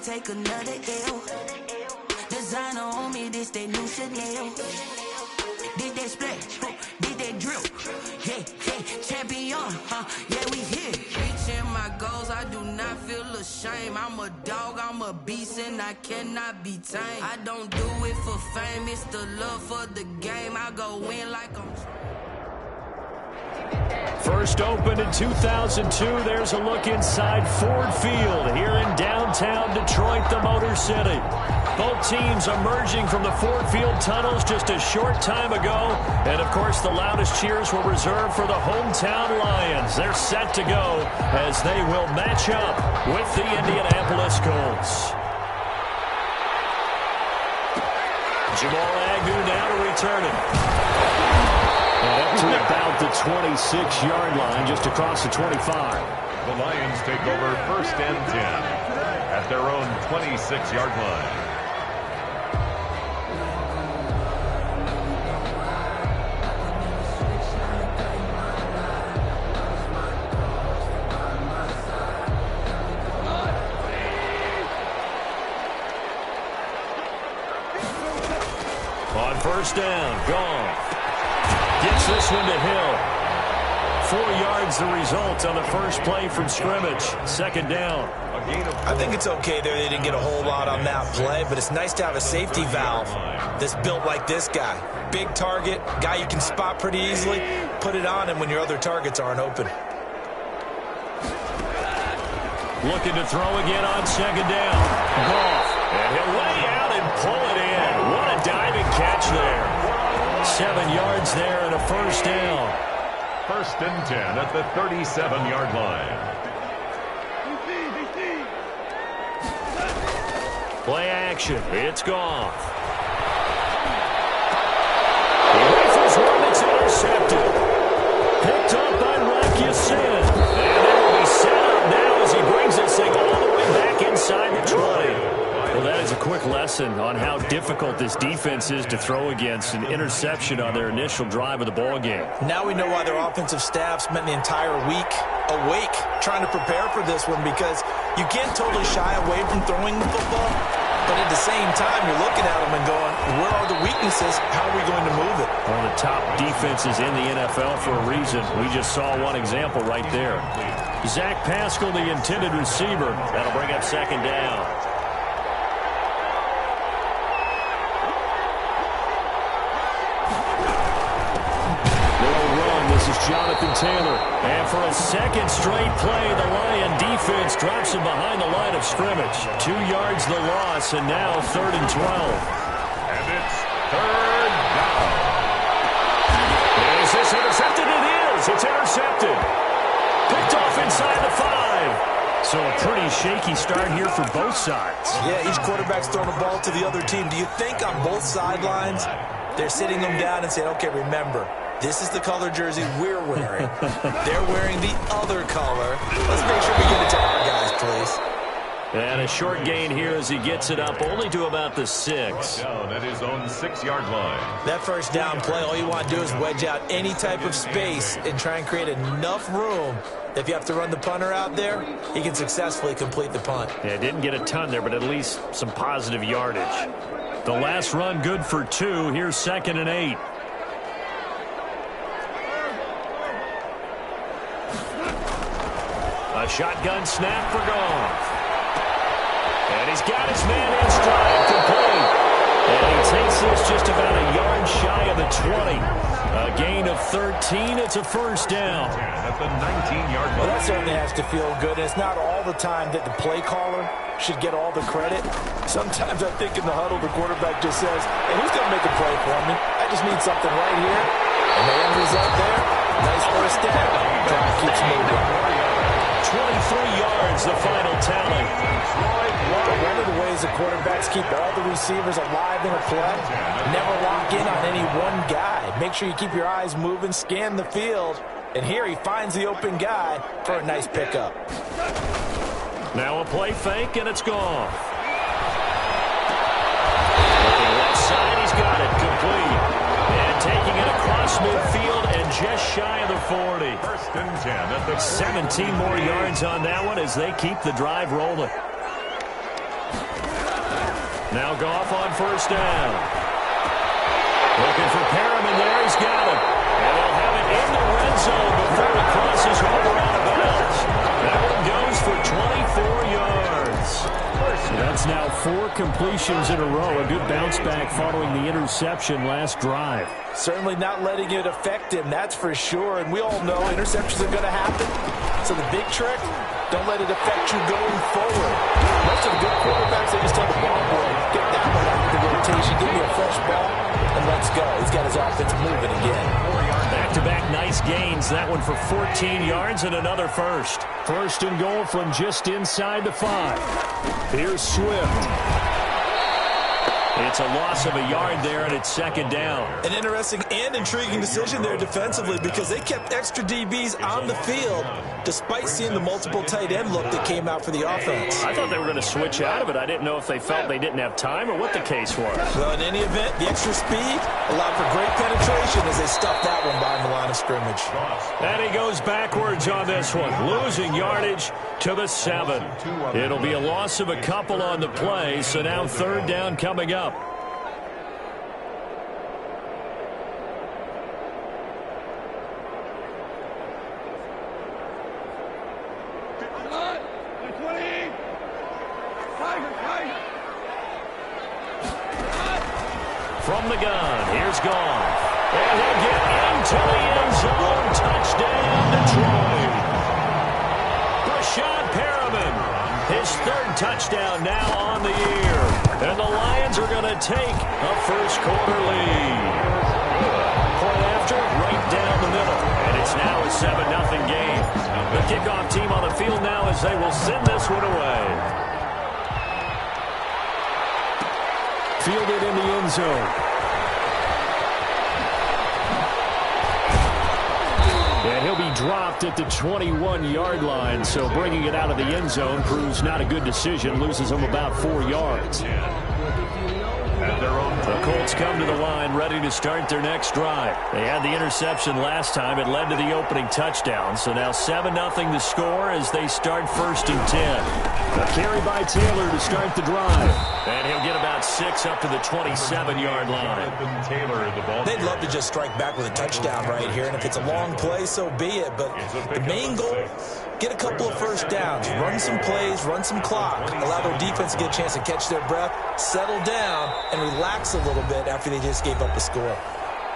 can't take another L. Designer on me, this they new Chanel. Did they splash? Did they drill? Yeah, champion, yeah, we here. Reaching my goals, I do not feel ashamed. I'm a dog, I'm a beast, and I cannot be tamed. I don't do it for fame, it's the love for the game. I go in like I'm... First opened in 2002, there's a look inside Ford Field here in downtown Detroit, the Motor City. Both teams emerging from the Ford Field tunnels just a short time ago. And, of course, the loudest cheers were reserved for the hometown Lions. They're set to go as they will match up with the Indianapolis Colts. Jamal Agnew now to return it. And up to about the 26-yard line, just across the 25. The Lions take over 1st and 10 at their own 26-yard line. On 1st down, gone. Gets this one to Hill. 4 yards the result on the first play from scrimmage. 2nd down. I think it's okay there they didn't get a whole lot on that play, but it's nice to have a safety valve that's built like this guy. Big target, guy you can spot pretty easily. Put it on him when your other targets aren't open. Looking to throw again on 2nd down. Goff. And he'll lay out and pull it in. What a diving catch there. 7 yards there and a 1st down. 1st and 10 at the 37-yard line. Play action. It's Goff. He rifles one. It's intercepted. Picked up by Rocky Sin. And they will be set up now as he brings this thing all the way back inside the 20. Well, that is a quick lesson on how difficult this defense is to throw against. An interception on their initial drive of the ball game. Now we know why their offensive staff spent the entire week awake trying to prepare for this one, because you can't totally shy away from throwing the football, but at the same time you're looking at them and going, where are the weaknesses? How are we going to move it? One of the top defenses in the NFL for a reason. We just saw one example right there. Zach Pascal, the intended receiver. That'll bring up 2nd down. Jonathan Taylor. And for a 2nd straight play, the Lion defense drops him behind the line of scrimmage. 2 yards the loss, and now 3rd and 12. And it's 3rd down. Is this intercepted? It is. It's intercepted. Picked off inside the 5. So a pretty shaky start here for both sides. Yeah, each quarterback's throwing the ball to the other team. Do you think on both sidelines they're sitting them down and saying, okay, remember, this is the color jersey we're wearing. They're wearing the other color. Let's make sure we give it to our guys, please. And a short gain here as he gets it up only to about the 6. Down at his own 6-yard line. That 1st down play, all you want to do is wedge out any type of space and try and create enough room that if you have to run the punter out there, he can successfully complete the punt. Yeah, didn't get a ton there, but at least some positive yardage. The last run good for 2. Here's 2nd and 8. A shotgun snap for Goff. And he's got his man in stride, complete. And he takes this just about a yard shy of the 20. A gain of 13. It's a 1st down. At the 19-yard line. Well, that certainly has to feel good. It's not all the time that the play caller should get all the credit. Sometimes I think in the huddle, the quarterback just says, hey, who's going to make a play for me? I just need something right here. And the end result there, nice 1st down. Clock keeps moving. 23 yards, the final tally. One of the ways the quarterbacks keep all the receivers alive in a play, never lock in on any one guy. Make sure you keep your eyes moving, scan the field, and here he finds the open guy for a nice pickup. Now a play fake, and it's gone. Looking left side, he's got it, complete. And taking it across midfield and just shy of the 40. 1st and 10 at the 17 more yards on that one as they keep the drive rolling. Now Goff on first down. Looking for Perriman there. He's got him. And they'll have it in the red zone before it crosses over out of bounds. That one goes for 24 yards. So that's now 4 completions in a row. A good bounce back following the interception last drive. Certainly not letting it affect him, that's for sure. And we all know interceptions are going to happen. So the big trick, don't let it affect you going forward. Most of the good quarterbacks, they just tell the ball boy, get that one out of the rotation, give me a fresh ball, and let's go. He's got his offense moving again. Back-to-back nice gains. That one for 14 yards and another first. First and goal from just inside the 5. Here's Swift. It's a loss of a yard there, and it's second down. An interesting and intriguing decision there defensively because they kept extra DBs on the field despite seeing the multiple tight end look that came out for the offense. I thought they were going to switch out of it. I didn't know if they felt they didn't have time or what the case was. Well, in any event, the extra speed allowed for great penetration as they stuffed that one behind the line of scrimmage. And he goes backwards on this one, losing yardage to the 7. It'll be a loss of a couple on the play, so now third down coming up. From the gun, here's Goff. And he'll get into the end zone. Touchdown, Detroit. Brashad Perriman, his 3rd touchdown now on the year. And the Lions are going to take a first-quarter lead. Point after, right down the middle. And it's now a 7-0 game. The kickoff team on the field now as they will send this one away. Fielded in the end zone. And he'll be dropped at the 21-yard line, so bringing it out of the end zone proves not a good decision, loses him about 4 yards. The Colts come to the line ready to start their next drive. They had the interception last time. It led to the opening touchdown. So now 7-0 the score as they start 1st and 10. A carry by Taylor to start the drive. And he'll get about 6 up to the 27-yard line. They'd love to just strike back with a touchdown right here. And if it's a long play, so be it. But the main goal, get a couple of first downs, run some plays, run some clock, allow their defense to get a chance to catch their breath, settle down, and relax a little bit after they just gave up a score.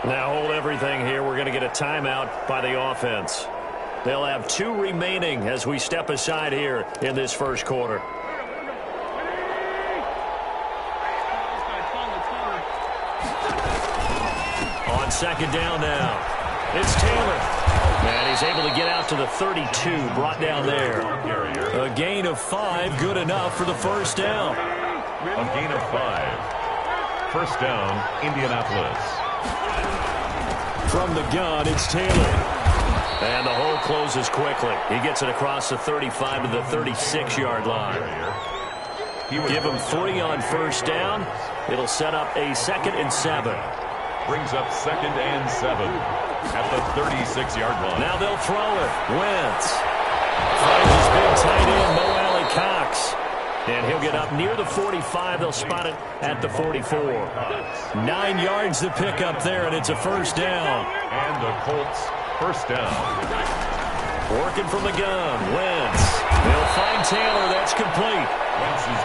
Now hold everything here. We're going to get a timeout by the offense. They'll have 2 remaining as we step aside here in this first quarter. On second down now, it's Taylor. And he's able to get out to the 32, brought down there. A gain of 5, good enough for the first down. A gain of 5. First down, Indianapolis. From the gun, it's Taylor. And the hole closes quickly. He gets it across the 35 to the 36-yard line. Give him 3 on first down. It'll set up a 2nd and 7. Brings up 2nd and 7 at the 36-yard line. Now they'll throw it. Wentz finds his big tight end, Mo Alley Cox. And he'll get up near the 45. They'll spot it at the 44. 9 yards to pick up there, and it's a first down. And the Colts first down. Working from the gun, Wentz. They'll find Taylor. That's complete.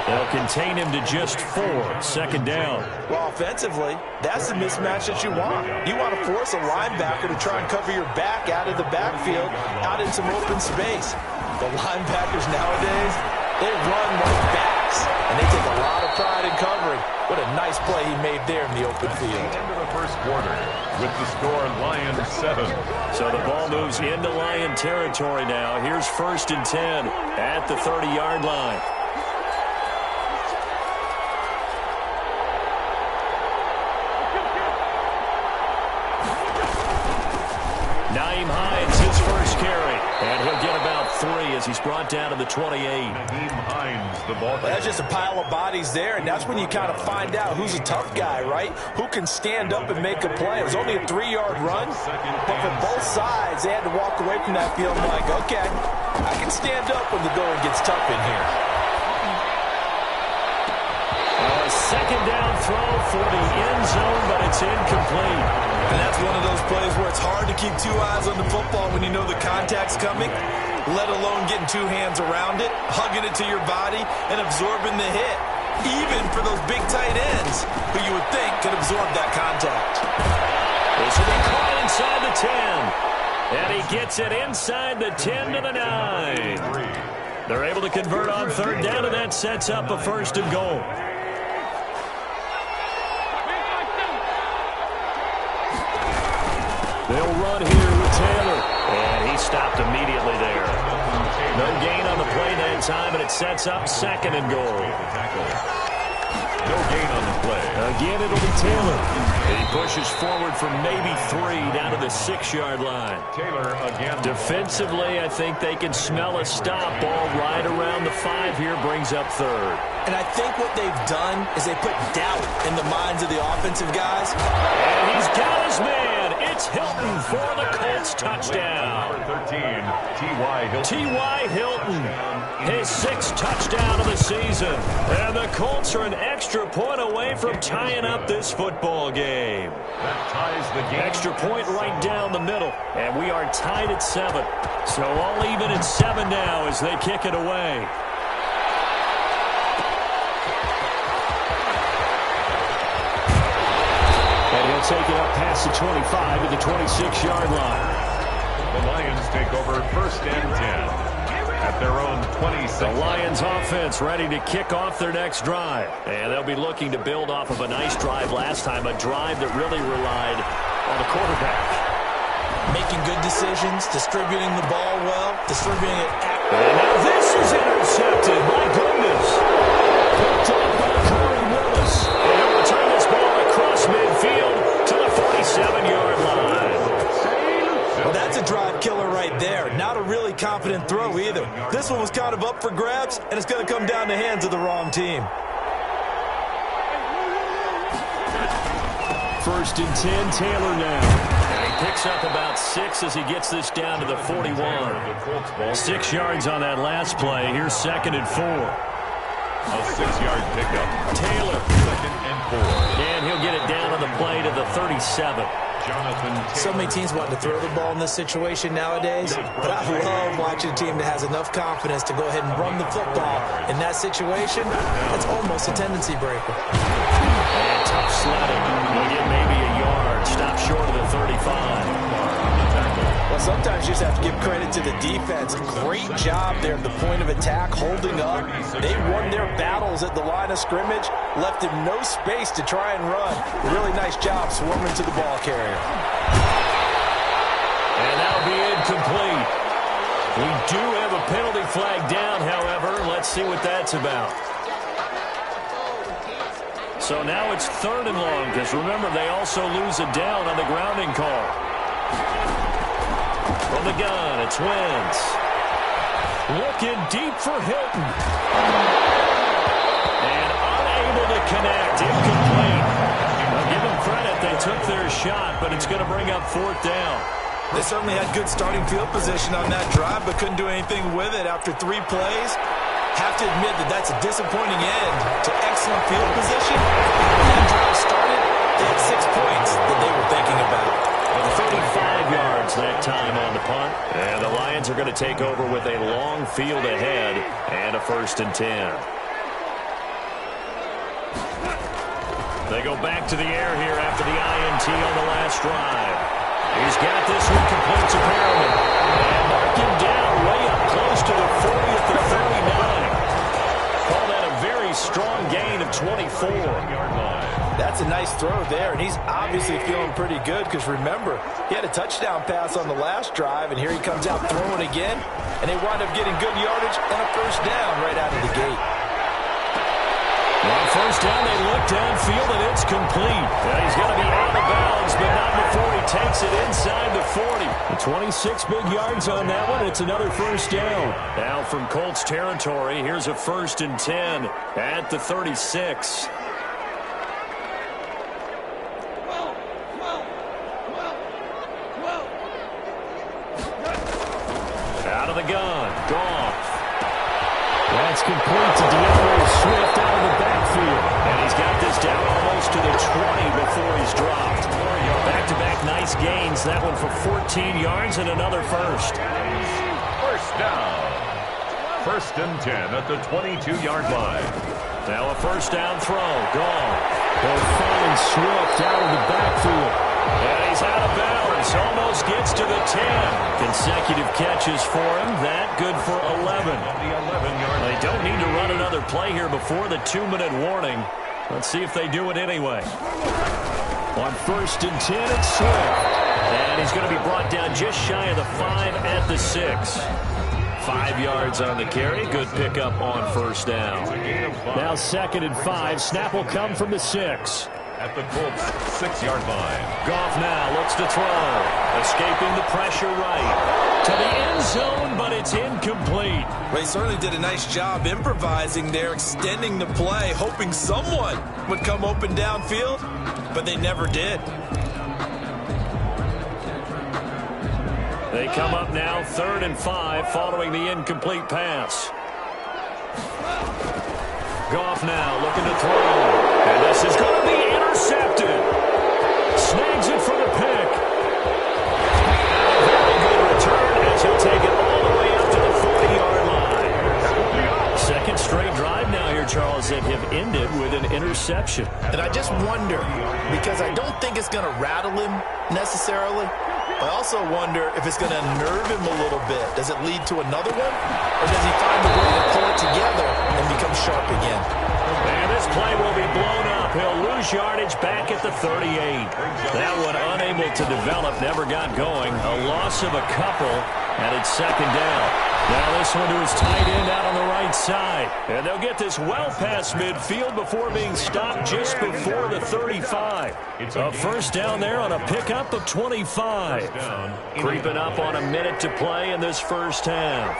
They'll contain him to just 4. Second down. Well, offensively, that's the mismatch that you want. You want to force a linebacker to try and cover your back out of the backfield, out in some open space. The linebackers nowadays, they run like backs, and they take a lot of pride in covering. What a nice play he made there in the open field. Into the first quarter with the score Lions 7. So the ball moves into Lion territory now. Here's 1st and 10 at the 30-yard line. Naeem Hines, his first carry. And he'll get about 3 as he's brought down to the 28. Naeem Hines, the ball. Well, that's just a pile of bodies there, and that's when you kind of find out who's a tough guy, right? Who can stand up and make a play. It was only a 3-yard run, but for both sides, they had to walk away from that feeling like, okay, I can stand up when the going gets tough in here. Well, second down throw for the end zone, but it's incomplete. And that's one of those plays where it's hard to keep two eyes on the football when you know the contact's coming, let alone getting two hands around it, hugging it to your body, and absorbing the hit. Even for those big tight ends who you would think could absorb that contact. This will be caught inside the 10. And he gets it inside the 10 to the 9. They're able to convert on third down, and that sets up a first and goal. They'll run here with Taylor. And he stopped immediately there. No gain on the play that time, and it sets up second and goal. No gain on the play. Again, it'll be Taylor. He pushes forward for maybe 3 down to the 6-yard line. Taylor again. Defensively, I think they can smell a stop. Ball right around the 5 here, brings up third. And I think what they've done is they put doubt in the minds of the offensive guys. And he's got his man. It's Hilton for the Colts touchdown. Number 13, T.Y. Hilton. T.Y. Hilton, his 6th touchdown of the season. And the Colts are an extra point away from tying up this football game. That ties the game. Extra point right down the middle. And we are tied at 7. So all even at 7 now as they kick it away. And he'll take it up past the 25 to the 26-yard line. The Lions take over first and 10 at their own 26. The Lions offense ready to kick off their next drive. And they'll be looking to build off of a nice drive last time, a drive that really relied on the quarterback. Making good decisions, distributing the ball well, distributing it accurately. And now this is intercepted. My goodness. Picked up by Corey Willis. And he'll return this ball across midfield to the 47-yard line. Well, that's a drive killer right there. Not a really confident throw either. This one was kind of up for grabs, and it's going to come down the hands of the wrong team. First and 10, Taylor now. And he picks up about 6 as he gets this down to the 41. 6 yards on that last play. Here's second and 4. A 6-yard pickup. Taylor. Second and 4. And he'll get it down on the play to the 37. Jonathan Taylor. So many teams want to throw the ball in this situation nowadays, but I love watching a team that has enough confidence to go ahead and run the football. In that situation, that's almost a tendency breaker. And tough sledding. He'll get maybe a yard. Stop short of the 35. Well, sometimes you just have to give credit to the defense. Great job there at the point of attack, holding up. They won their battles at the line of scrimmage, left him no space to try and run. Really nice job swarming to the ball carrier. And that'll be incomplete. We do have a penalty flag down, however. Let's see what that's about. So now it's third and long, because remember, they also lose a down on the grounding call. From the gun, it's Wentz. Looking deep for Hilton. And unable to connect. Incomplete. I'll give them credit. They took their shot, but it's going to bring up fourth down. They certainly had good starting field position on that drive, but couldn't do anything with it after 3 plays. Have to admit that that's a disappointing end to excellent field position. When that drive started, they had 6 points that they were thinking about. 35 yards that time on the punt. And the Lions are going to take over with a long field ahead and a first and 10. They go back to the air here after the INT on the last drive. He's got this one complete to Perriman. And mark him down way up close to the 40th to 39. Call that a very strong gain of 24. That's a nice throw there, and he's obviously feeling pretty good because, remember, he had a touchdown pass on the last drive, and here he comes out throwing again, and they wind up getting good yardage and a first down right out of the gate. On first down, they look downfield, and it's complete. He's going to be out of bounds, but not before he takes it inside the 40. The 26 big yards on that one. It's another first down. Now from Colts territory, here's a first and 10 at the 36. Out of the gun, Goff. That's complete to DeAndre Swift out of the backfield. And he's got goes to the 20 before he's dropped. Back-to-back nice gains. That one for 14 yards and another first. First down. 1st and 10 at the 22-yard line. Now a first down throw. Gone. They'll find Swift out of the backfield. And he's out of bounds. Almost gets to the 10. Consecutive catches for him. That good for 11. They don't need to run another play here before the 2-minute warning. Let's see if they do it anyway. On 1st and 10, it's Swift. And he's going to be brought down just shy of the 5 at the 6. 5 yards on the carry. Good pickup on first down. Now 2nd and 5. Snap will come from the 6. At the Colts 6-yard line. Goff now looks to throw. Escaping the pressure right. To the end zone, but it's incomplete. They certainly did a nice job improvising there, extending the play, hoping someone would come open downfield, but they never did. They come up now 3rd and 5 following the incomplete pass. Goff now looking to throw. And this is going to be intercepted. Snags it for the pick. Very good return as he'll take it all the way up to the 40-yard line. Second straight drive now here, Charles, that have ended with an interception. And I just wonder, because I don't think it's going to rattle him necessarily, I also wonder if it's going to unnerve him a little bit. Does it lead to another one? Or does he find a way to pull it together and become sharp again? And this play will be blown up. He'll lose yardage back at the 38. That one unable to develop, never got going. A loss of a couple, and it's 2nd down. Now this one to his tight end out on the right side. And they'll get this well past midfield before being stopped just before the 35. A first down there on a pickup of 25. Creeping up on a minute to play in this first half.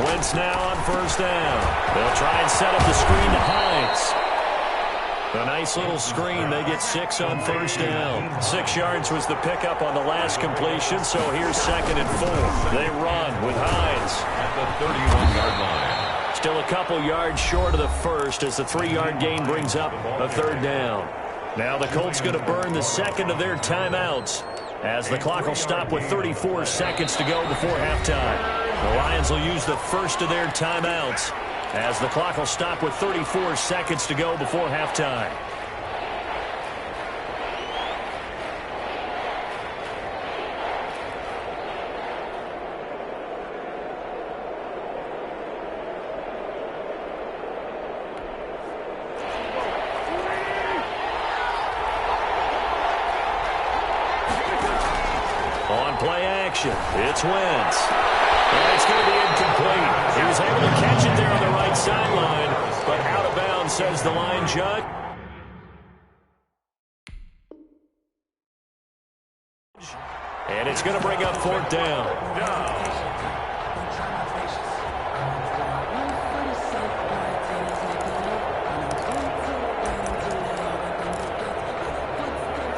Wentz now on first down. They'll try and set up the screen to Hines. A nice little screen. They get 6 on first down. 6 yards was the pickup on the last completion, so here's 2nd and 4. They run with Hines. At the 31-yard line. Still a couple yards short of the first as the 3-yard gain brings up a 3rd down. Now the Colts going to burn the 2nd of their timeouts as the clock will stop with 34 seconds to go before halftime. The Lions will use the 1st of their timeouts as the clock will stop with 34 seconds to go before halftime. On play action, it's Wentz. And it's going to be incomplete. He was able to catch it there on the right sideline, but out of bounds, says the line judge. And it's going to bring up 4th down.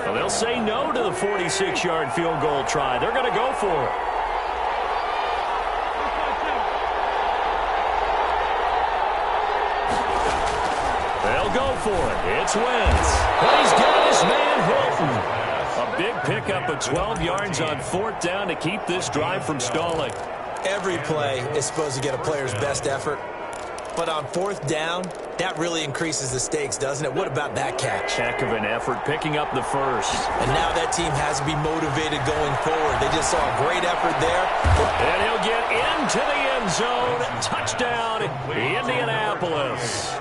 Well, they'll say no to the 46-yard field goal try. They're going to go for it. Go for it. It's Wentz. But he's got his man Hilton. A big pickup of 12 yards on 4th down to keep this drive from stalling. Every play is supposed to get a player's best effort. But on 4th down, that really increases the stakes, doesn't it? What about that catch? Heck of an effort picking up the first. And now that team has to be motivated going forward. They just saw a great effort there. And he'll get into the end zone. Touchdown, Indianapolis.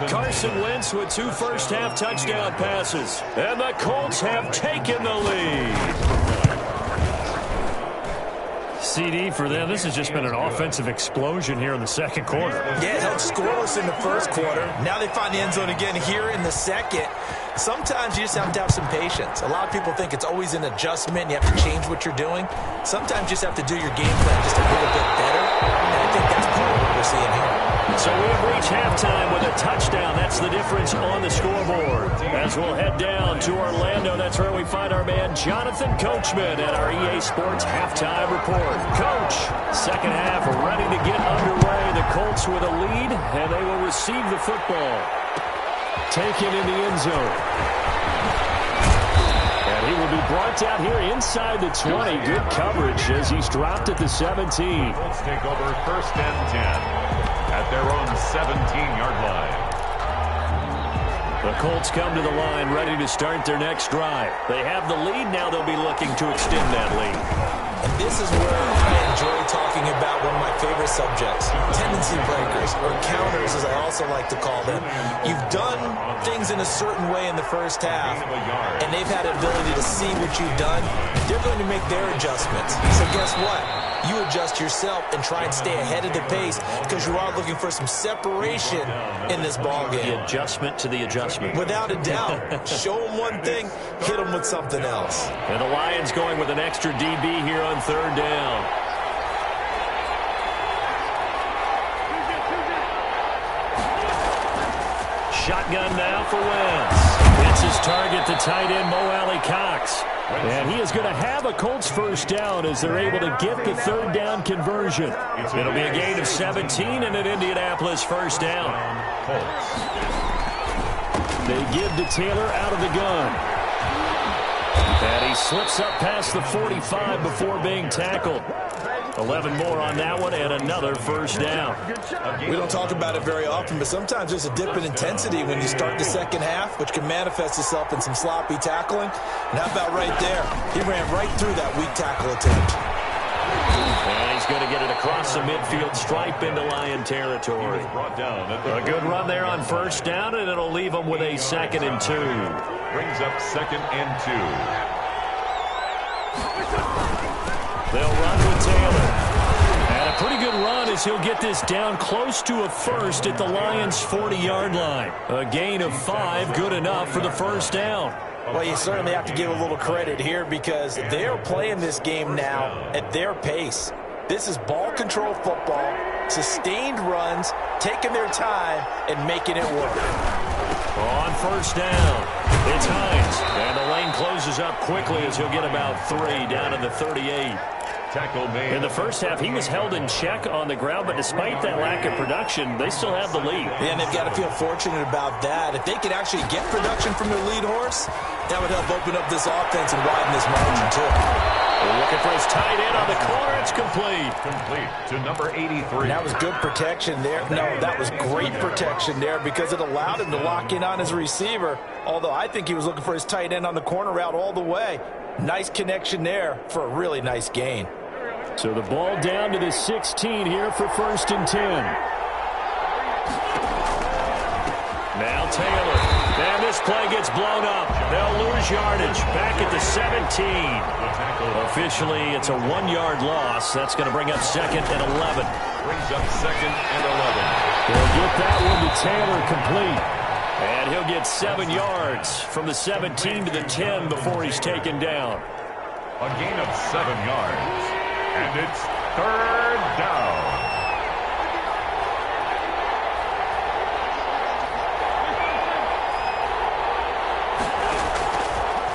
Carson Wentz with 2 first-half touchdown passes. And the Colts have taken the lead. CD for them. This has just been an offensive explosion here in the 2nd quarter. Yeah, it held scoreless in the 1st quarter. Now they find the end zone again here in the 2nd. Sometimes you just have to have some patience. A lot of people think it's always an adjustment. You have to change what you're doing. Sometimes you just have to do your game plan just a little bit better. And I think that's part of what we're seeing here. So we have reached halftime with a touchdown. That's the difference on the scoreboard. As we'll head down to Orlando, that's where we find our man Jonathan Coachman at our EA Sports Halftime Report. Coach, 2nd half ready to get underway. The Colts with a lead, and they will receive the football. taken in the end zone. And he will be brought down here inside the 20. Good coverage as he's dropped at the 17. Let's take over 1st and 10 at their own 17-yard line. The Colts come to the line ready to start their next drive. They have the lead. Now they'll be looking to extend that lead. And this is where I enjoy talking about one of my favorite subjects, tendency breakers, or counters as I also like to call them. You've done things in a certain way in the first half, and they've had an ability to see what you've done. They're going to make their adjustments. So guess what? You adjust yourself and try and stay ahead of the pace because you are looking for some separation in this ballgame. The adjustment to the adjustment. Without a doubt. Show them one thing, hit them with something else. And the Lions going with an extra DB here on 3rd down. Shotgun now for Wentz. It's his target, the tight end, Mo Alley Cox. And he is going to have a Colts 1st down as they're able to get the 3rd down conversion. It'll be a gain of 17 and an Indianapolis 1st down. They give to Taylor out of the gun. And he slips up past the 45 before being tackled. 11 more on that one and another 1st down. We don't talk about it very often, but sometimes there's a dip in intensity when you start the second half, which can manifest itself in some sloppy tackling. And how about right there? He ran right through that weak tackle attempt. And he's going to get it across the midfield stripe into Lion territory. A good run there on 1st down, and it'll leave him with a 2nd and 2. Brings up 2nd and 2. They'll run with Taylor. And a pretty good run as he'll get this down close to a 1st at the Lions' 40-yard line. A gain of 5, good enough for the 1st down. Well, you certainly have to give a little credit here because they're playing this game now at their pace. This is ball control football, sustained runs, taking their time, and making it work. On 1st down, it's Hines. And the lane closes up quickly as he'll get about 3 down to the 38. Tackle made. In the first half, he was held in check on the ground, but despite that lack of production, they still have the lead. Yeah, and they've got to feel fortunate about that. If they could actually get production from their lead horse, that would help open up this offense and widen this margin, too. Looking for his tight end on the corner. It's complete. Complete to number 83. That was good protection there. No, that was great protection there because it allowed him to lock in on his receiver, although I think he was looking for his tight end on the corner route all the way. Nice connection there for a really nice gain. So the ball down to the 16 here for 1st and 10. Now Taylor. And this play gets blown up. They'll lose yardage. Back at the 17. Officially, it's a 1-yard loss. That's going to bring up 2nd and 11. Brings up 2nd and 11. They'll get that one to Taylor complete. And he'll get 7 yards from the 17 to the 10 before he's taken down. A gain of 7 yards. And it's 3rd down.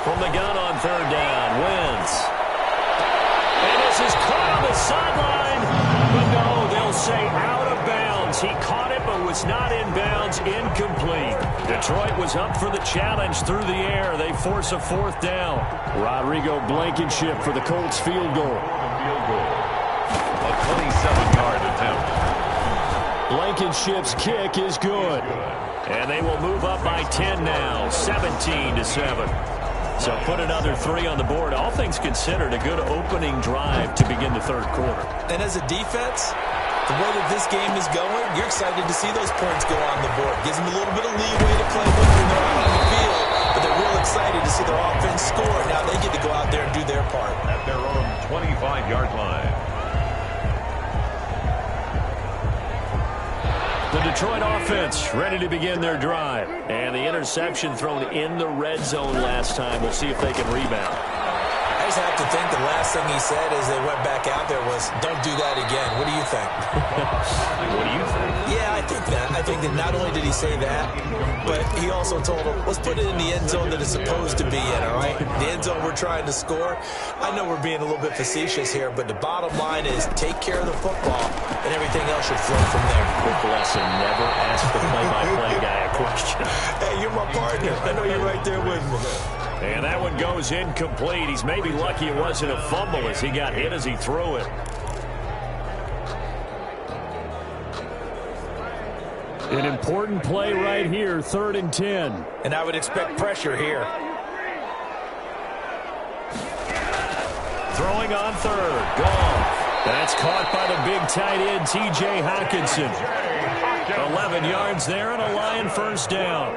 From the gun on 3rd down, Wentz. And this is caught on the sideline. But no, they'll say out of bounds. He caught it but was not in bounds, incomplete. Detroit was up for the challenge through the air. They force a 4th down. Rodrigo Blankenship for the Colts field goal. A 27-yard attempt. Blankenship's kick is good. And they will move up by 10 now, 17-7. So put another 3 on the board. All things considered, a good opening drive to begin the 3rd quarter. And as a defense, the way that this game is going, you're excited to see those points go on the board. Gives them a little bit of leeway to play with when they're out on the field. But they're real excited to see their offense score. Now they get to go out there and do their part. At their own 25-yard line. The Detroit offense ready to begin their drive. And the interception thrown in the red zone last time. We'll see if they can rebound. I just have to think the last thing he said as they went back out there was, don't do that again. What do you think? What do you think? Yeah, I think that. I think that not only did he say that, but he also told him, let's put it in the end zone that it's supposed to be in, all right? The end zone we're trying to score. I know we're being a little bit facetious here, but the bottom line is take care of the football, and everything else should flow from there. Quick lesson, never ask the play-by-play guy a question. Hey, you're my partner. I know you're right there with me. And that one goes incomplete. He's maybe lucky it wasn't a fumble as he got hit as he threw it. An important play right here, 3rd and 10. And I would expect pressure here. Throwing on 3rd. Goff. That's caught by the big tight end, T.J. Hockenson. 11 yards there and a Lion first down.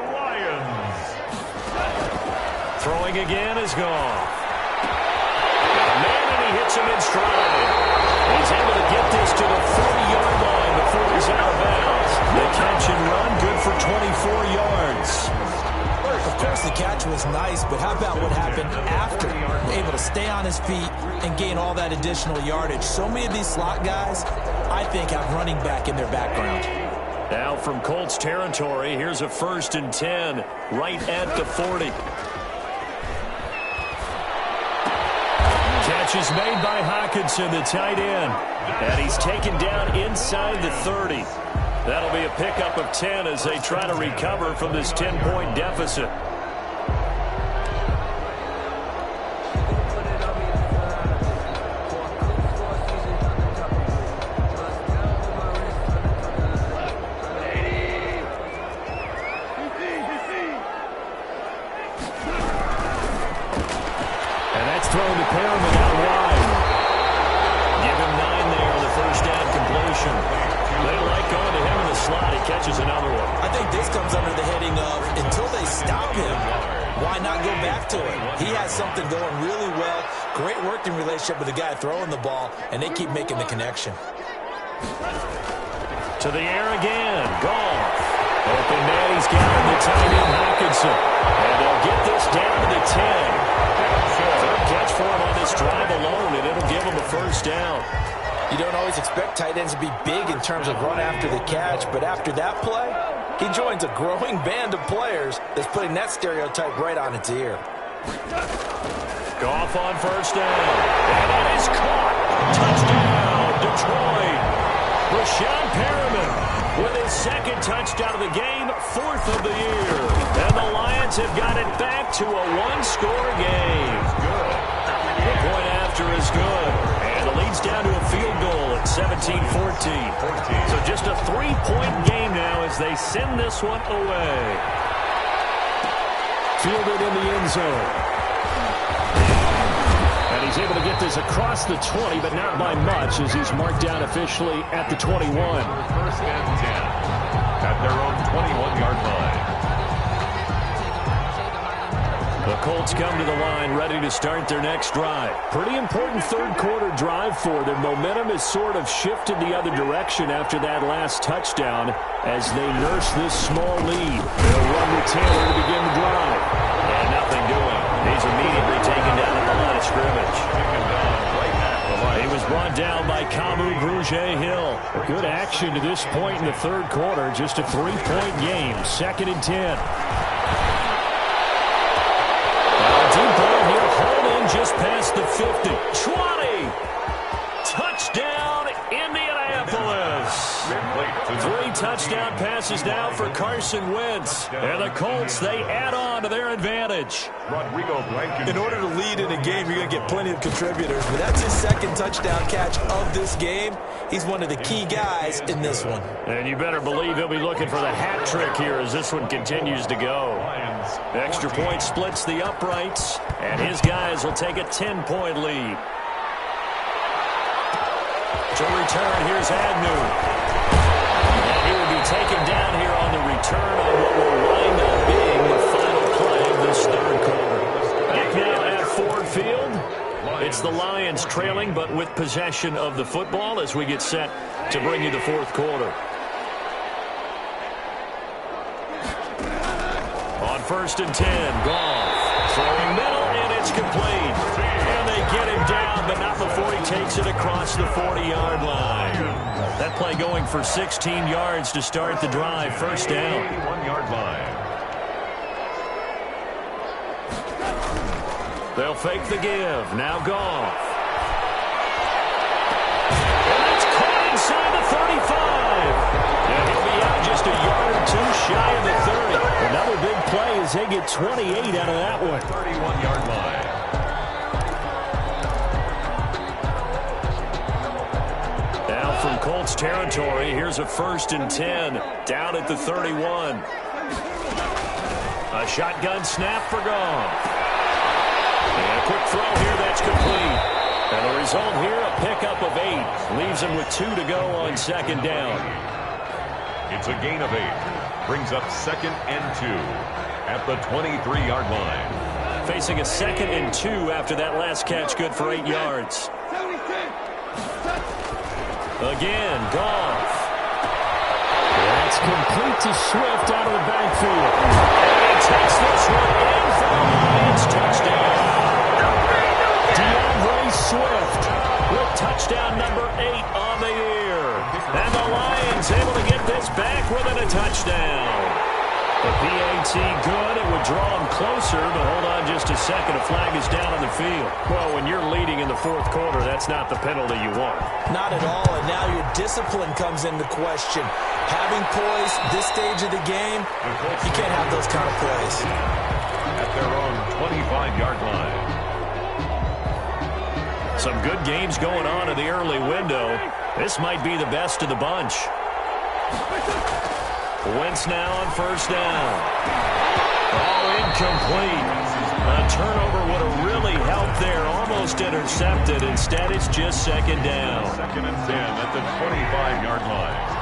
Throwing again is Goff. Got a man and he hits him in stride. He's able to get this to the 40-yard line before he's out of bounds. The catch and run, good for 24 yards. Of course, the catch was nice, but how about what happened after? Able to stay on his feet and gain all that additional yardage. So many of these slot guys, I think, have running back in their background. Now from Colts territory, here's a 1st and 10, right at the 40. Catch is made by Hockenson, the tight end. And he's taken down inside the 30. That'll be a pickup of 10 as they try to recover from this 10-point deficit. And that's thrown to Perriman out wide. Give him 9 there on the first down completion. They like going to him in the slot. He catches another one. I think this comes under the heading of, until they stop him, why not go back to it? He has something going really well. Great working relationship with the guy throwing the ball, and they keep making the connection. To the air again. Goff. Open man. He's got him, the tight end Hockenson. And they'll get this down to the 10. Third catch for him on this drive alone, and it'll give him a first down. You don't always expect tight ends to be big in terms of run after the catch, but after that play, he joins a growing band of players that's putting that stereotype right on its ear. Goff on first down. And it is caught. Touchdown, Detroit. Rashawn Perriman with his 2nd touchdown of the game, 4th of the year. And the Lions have got it back to a 1-score game. The point after is good. And the lead's down to a field goal at 17-14. So just a 3-point game now as they send this one away. Fielded in the end zone. And he's able to get this across the 20, but not by much as he's marked down officially at the 21. 1st and 10 at their own 21-yard line. The Colts come to the line ready to start their next drive. Pretty important 3rd quarter drive for them. Momentum has sort of shifted the other direction after that last touchdown as they nurse this small lead. They'll run with Taylor to begin the drive. And nothing doing. He's immediately taken down at the line of scrimmage. He was brought down by Kamu Grugier-Hill. Good action to this point in the 3rd quarter. Just a 3-point game. 2nd and 10. Just past the 50. 20. Touchdown, Indianapolis. 3 touchdown passes now for Carson Wentz. And the Colts, they add on to their advantage. In order to lead in a game, you're going to get plenty of contributors, but that's his 2nd touchdown catch of this game. He's one of the key guys in this one. And you better believe he'll be looking for the hat trick here as this one continues to go. Extra point splits the uprights, and his guys will take a 10-point lead. To return, here's Agnew. And he will be taken down here on the return on what will wind up being the final play of this 3rd quarter. Back now at Ford Field. It's the Lions trailing, but with possession of the football as we get set to bring you the 4th quarter. On 1st and 10, Goff. Throwing middle, and it's complete. And they get him down, but not before he takes it across the 40-yard line. That play going for 16 yards to start the drive. First down. 1-yard line. They'll fake the give. Now Goff. And that's caught inside the 35. And he'll be out just a yard or 2 shy of the 30. they get 28 out of that one. 31-yard line. Now from Colts territory, here's a 1st and 10 down at the 31. A shotgun snap for Goff. And a quick throw here that's complete. And the result here, a pickup of 8. Leaves him with 2 to go on 2nd down. It's a gain of 8. Brings up 2nd and 2 at the 23-yard line. Facing a 2nd and 2 after that last catch, good for 8 yards. Again, Goff. That's complete to Swift out of the backfield. And he takes this one in for the Lions touchdown. DeAndre Swift with touchdown number 8 on the year. And the Lions able to get this back within a touchdown. The PAT good. It would draw him closer, but hold on just a second. A flag is down on the field. Well, when you're leading in the 4th quarter, that's not the penalty you want. Not at all, and now your discipline comes into question. Having poise this stage of the game, you can't have those kind of plays. At their own 25-yard line. Some good games going on in the early window. This might be the best of the bunch. Wentz now on 1st down. Oh, incomplete. A turnover would have really helped there. Almost intercepted. Instead, it's just 2nd down. 2nd and 10 at the 25-yard line.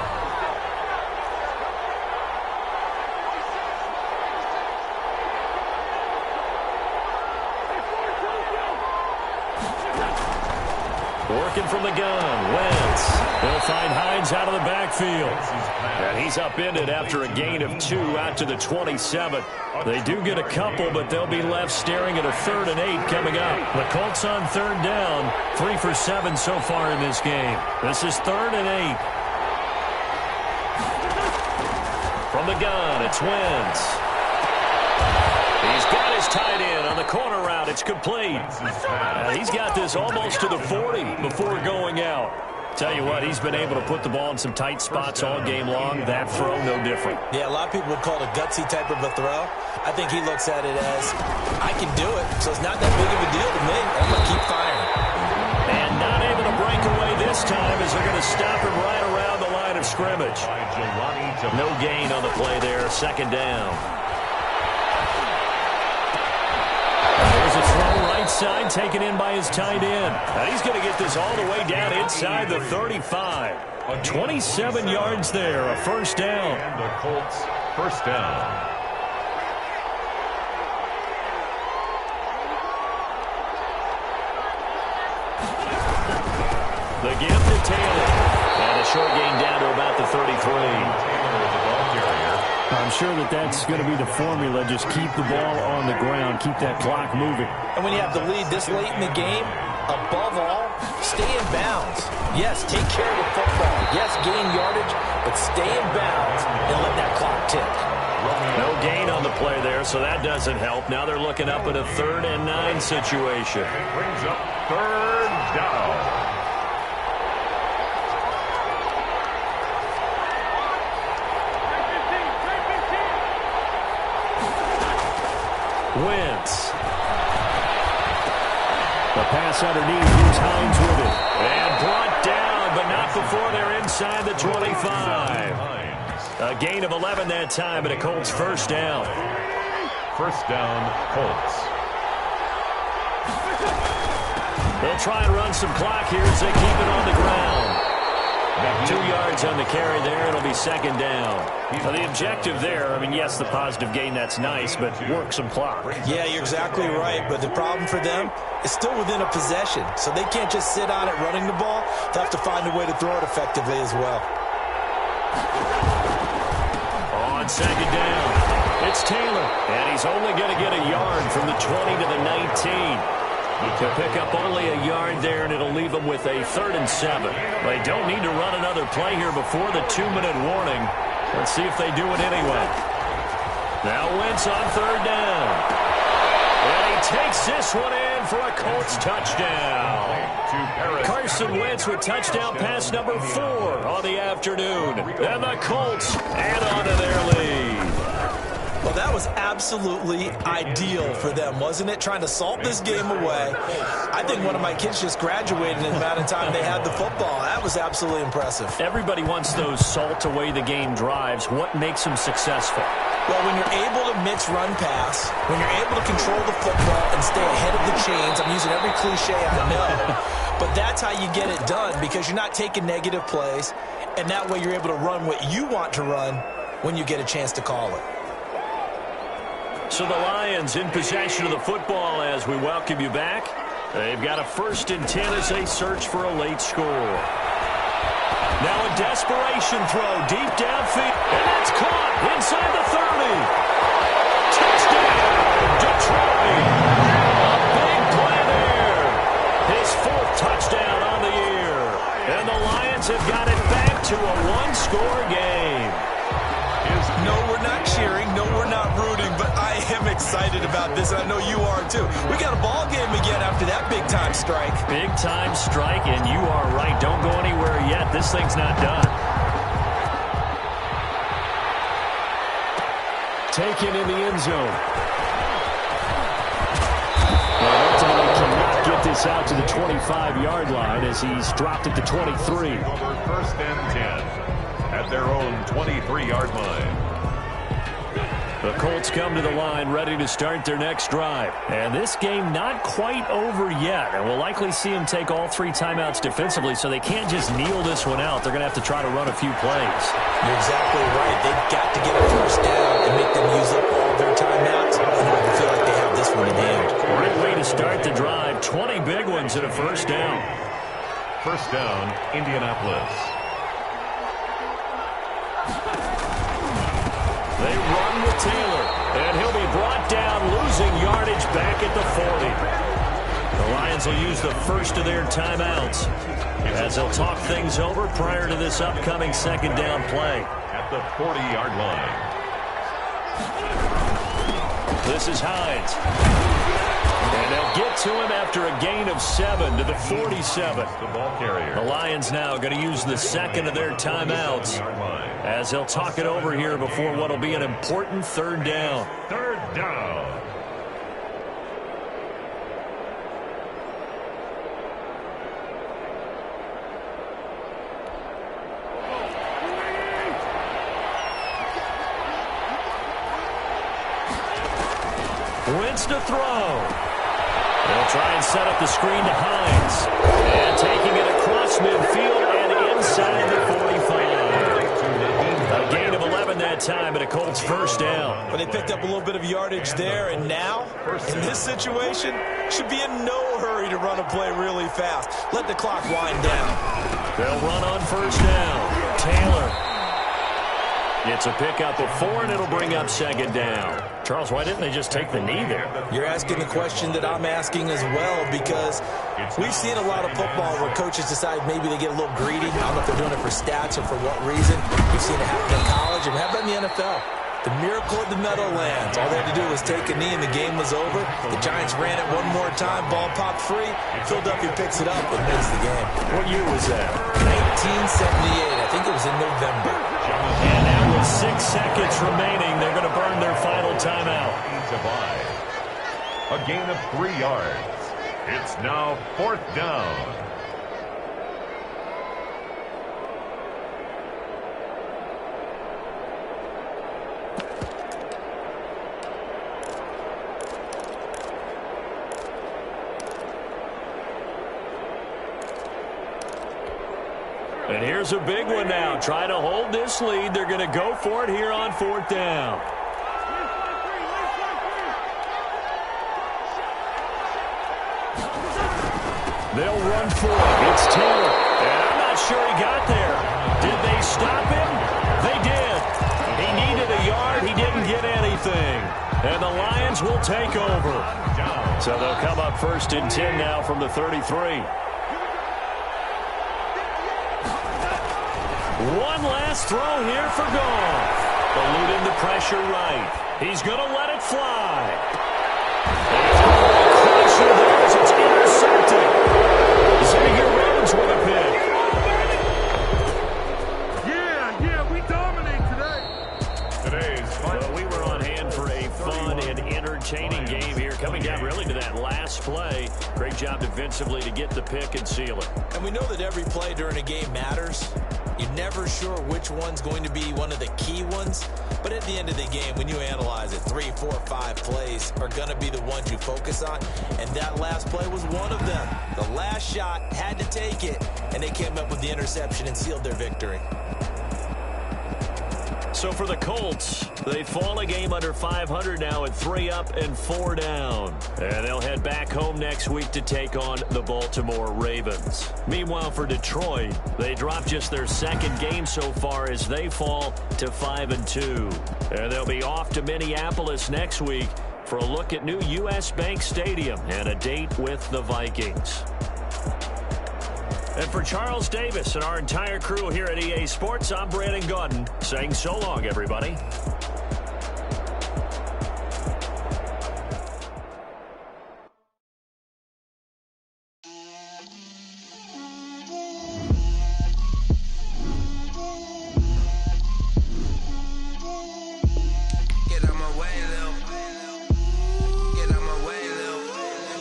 Working from the gun, Wentz. They'll find Hines out of the backfield. And he's upended after a gain of 2 out to the 27. They do get a couple, but they'll be left staring at a 3rd and 8 coming up. The Colts on 3rd down, 3 for 7 so far in this game. This is 3rd and 8. From the gun, it's Wentz. He's got his tight end on the corner route. It's complete. He's got this almost to the 40 before going out. Tell you what, he's been able to put the ball in some tight spots all game long. That throw, no different. Yeah, a lot of people would call it a gutsy type of a throw. I think he looks at it as, I can do it, so it's not that big of a deal to me. I'm going to keep firing. And not able to break away this time as they're going to stop him right around the line of scrimmage. No gain on the play there, 2nd down. There's a throw right side taken in by his tight end. And he's going to get this all the way down inside the 35. 27 yards there, a 1st down. And the Colts 1st down. The gift to Taylor. And a short gain down to about the 33. I'm sure that's going to be the formula. Just keep the ball on the ground. Keep that clock moving. And when you have the lead this late in the game, above all, stay in bounds. Yes, take care of the football. Yes, gain yardage, but stay in bounds and let that clock tick. No gain on the play there, so that doesn't help. Now they're looking up at a 3rd and 9 situation. It brings up 3rd down. Wentz. The pass underneath. Here's Hines with it. And brought down, but not before they're inside the 25. A gain of 11 that time, and a Colts 1st down. 1st down, Colts. They'll try and run some clock here as they keep it on the ground. 2 yards on the carry there. It'll be 2nd down. Now the objective there, I mean, yes, the positive gain, that's nice, but work some clock. Yeah, you're exactly right, but the problem for them is still within a possession, so they can't just sit on it running the ball. They'll have to find a way to throw it effectively as well. On 2nd down, it's Taylor, and he's only going to get a yard from the 20 to the 19. He can pick up only a yard there, and it'll leave him with a 3rd and 7. They don't need to run another play here before the 2-minute warning. Let's see if they do it anyway. Now Wentz on 3rd down. And he takes this one in for a Colts touchdown. Carson Wentz with touchdown pass number 4 on the afternoon. And the Colts add on to their lead. Well, that was absolutely ideal for them, wasn't it? Trying to salt this game away. I think one of my kids just graduated in the amount of time they had the football. That was absolutely impressive. Everybody wants those salt away the game drives. What makes them successful? Well, when you're able to mix run pass, when you're able to control the football and stay ahead of the chains, I'm using every cliche I know, but that's how you get it done because you're not taking negative plays, and that way you're able to run what you want to run when you get a chance to call it. So the Lions in possession of the football as we welcome you back. They've got a 1st and 10 as they search for a late score. Now a desperation throw deep downfield, and that's caught inside the 30. Touchdown, Detroit. A big play there. His 4th touchdown on the year. And the Lions have got it back to a 1-score game. No, we're not cheering. No, we're not rooting, but I am excited about this, and I know you are too. We got a ball game again after that big-time strike. Big-time strike, and you are right. Don't go anywhere yet. This thing's not done. Taken in the end zone. Well, ultimately cannot get this out to the 25-yard line as he's dropped at the 23. Over 1st and 10 at their own 23-yard line. The Colts come to the line ready to start their next drive. And this game not quite over yet. And we'll likely see them take all 3 timeouts defensively, so they can't just kneel this one out. They're going to have to try to run a few plays. You're exactly right. They've got to get a 1st down and make them use up all their timeouts in order to feel like they have this one in hand. Great way to start the drive. 20 big ones and a 1st down. 1st down, Indianapolis. They run with Taylor, and he'll be brought down, losing yardage back at the 40. The Lions will use the 1st of their timeouts as they'll talk things over prior to this upcoming 2nd down play. At the 40-yard line. This is Hines. And they'll get to him after a gain of 7 to the 47. The ball carrier. The Lions now going to use the 2nd of their timeouts as they'll talk it over here before what will be an important 3rd down. 3rd down. Wentz to throw. They'll try and set up the screen to Hines. And taking it across midfield and inside the 45. A gain of 11 that time, and a Colts 1st down. But they picked up a little bit of yardage there, and now, in this situation, should be in no hurry to run a play really fast. Let the clock wind down. They'll run on 1st down. Taylor. It's a pickup of 4, and it'll bring up 2nd down. Charles, why didn't they just take the knee there? You're asking the question that I'm asking as well, because we've seen a lot of football where coaches decide maybe they get a little greedy. I don't know if they're doing it for stats or for what reason. We've seen it happen in college, and how about in the NFL? The miracle of the Meadowlands. All they had to do was take a knee, and the game was over. The Giants ran it one more time. Ball popped free. Philadelphia picks it up and wins the game. What year was that? 1978. I think it was in November. And now with 6 seconds remaining, they're going to burn their final timeout. A gain of 3 yards. It's now 4th down. And here's a big one now. Try to hold this lead. They're going to go for it here on 4th down. They'll run for it. It's Taylor. And I'm not sure he got there. Did they stop him? They did. He needed a yard. He didn't get anything. And the Lions will take over. So they'll come up 1st and 10 now from the 33. One last throw here for Goff. Eluding the pressure right. He's going to let it fly. Pressure there as it's intercepted. Xavier Rhodes with a pick. Yeah, we dominate today. Today's Well, we were on hand for fun and entertaining game here. Coming down really to that last play. Great job defensively to get the pick and seal it. And we know that every play during a game matters. You're never sure which one's going to be one of the key ones. But at the end of the game, when you analyze it, 3, 4, 5 plays are going to be the ones you focus on. And that last play was one of them. The last shot had to take it, and they came up with the interception and sealed their victory. So for the Colts, they fall a game under 500 now at 3 up and 4 down. And they'll head back home next week to take on the Baltimore Ravens. Meanwhile, for Detroit, they dropped just their second game so far as they fall to 5-2. And they'll be off to Minneapolis next week for a look at new U.S. Bank Stadium and a date with the Vikings. And for Charles Davis and our entire crew here at EA Sports, I'm Brandon Gaudin saying so long, everybody. Get out my way, Lil. Get out my way, Lil.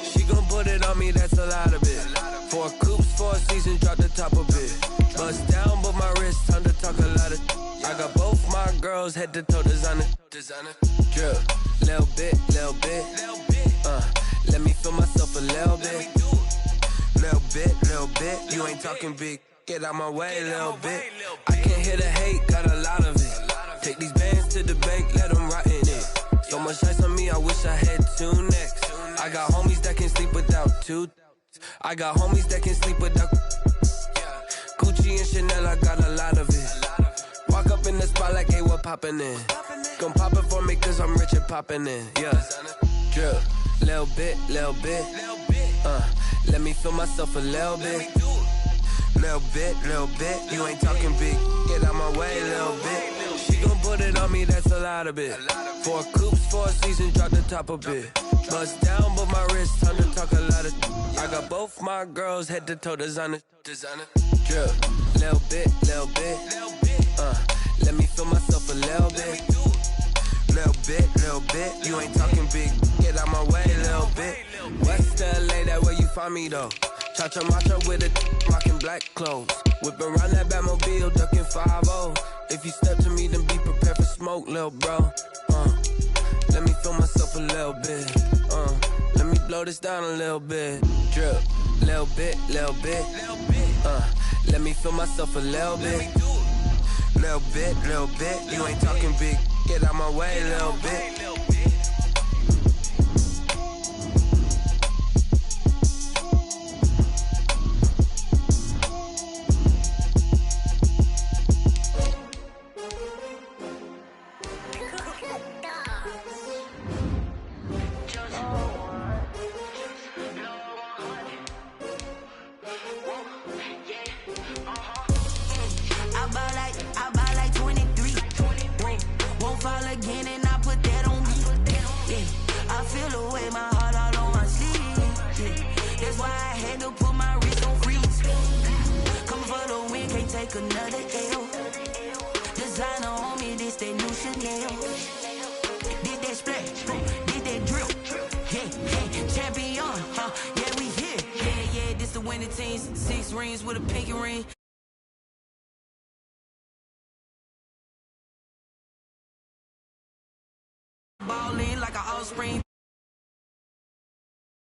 She gon' put it on me, that's a lot of it. 4 coops, 4 seasons, drop the top of it. Bust down, but my wrist, time to talk a lot of. I got both my girls, head to toe designer. Drip, little bit, little bit. Let me feel myself a little bit. Little bit. You ain't talking big. Get out my way, little bit. I can't hear the hate, got a lot of it. Take these bands to the bank, let them rot in it. So much ice on me, I wish I had 2 necks. I got homies that can sleep without 2. I got homies that can sleep without Gucci and Chanel, I got a lot of it. Walk up in the spot like, hey, what poppin' in? Gon' pop it for me cause I'm rich and poppin' in, yeah. Drip, little bit. Let me feel myself a little bit. Little bit. You ain't talking big, get out my way, little bit. She gon' put it on me, that's a lot of it. 4 coops, 4 seasons, drop the top of it. Bust down, but my wrist, time to talk a lot of. I got both my girls, head to toe designer. Drip, little bit. Let me feel myself a little bit. Little bit. You ain't talking big, get out my way, little bit. West LA, that where you find me though. Cha-cha matcha with a rockin' black clothes. Whippin' around that Batmobile, duckin' 5-0. If you step to me, then be prepared for smoke, lil' bro. Let me feel myself a little bit. Let me blow this down a little bit. Drip, little bit. Let me feel myself a little bit. Little bit. You ain't talking big. Get out my way, little bit. Again, and I put that on me. Yeah. I feel the way, my heart all on my sleeve. Yeah. That's why I had to put my wrist on freeze. Come for the win, can't take another L. Designer on me, this that new Chanel. Did that splash, did that drill. Yeah, champion, yeah, we here. Yeah, this the winning team. 6 rings with a pinky ring. Ballin' like an offspring.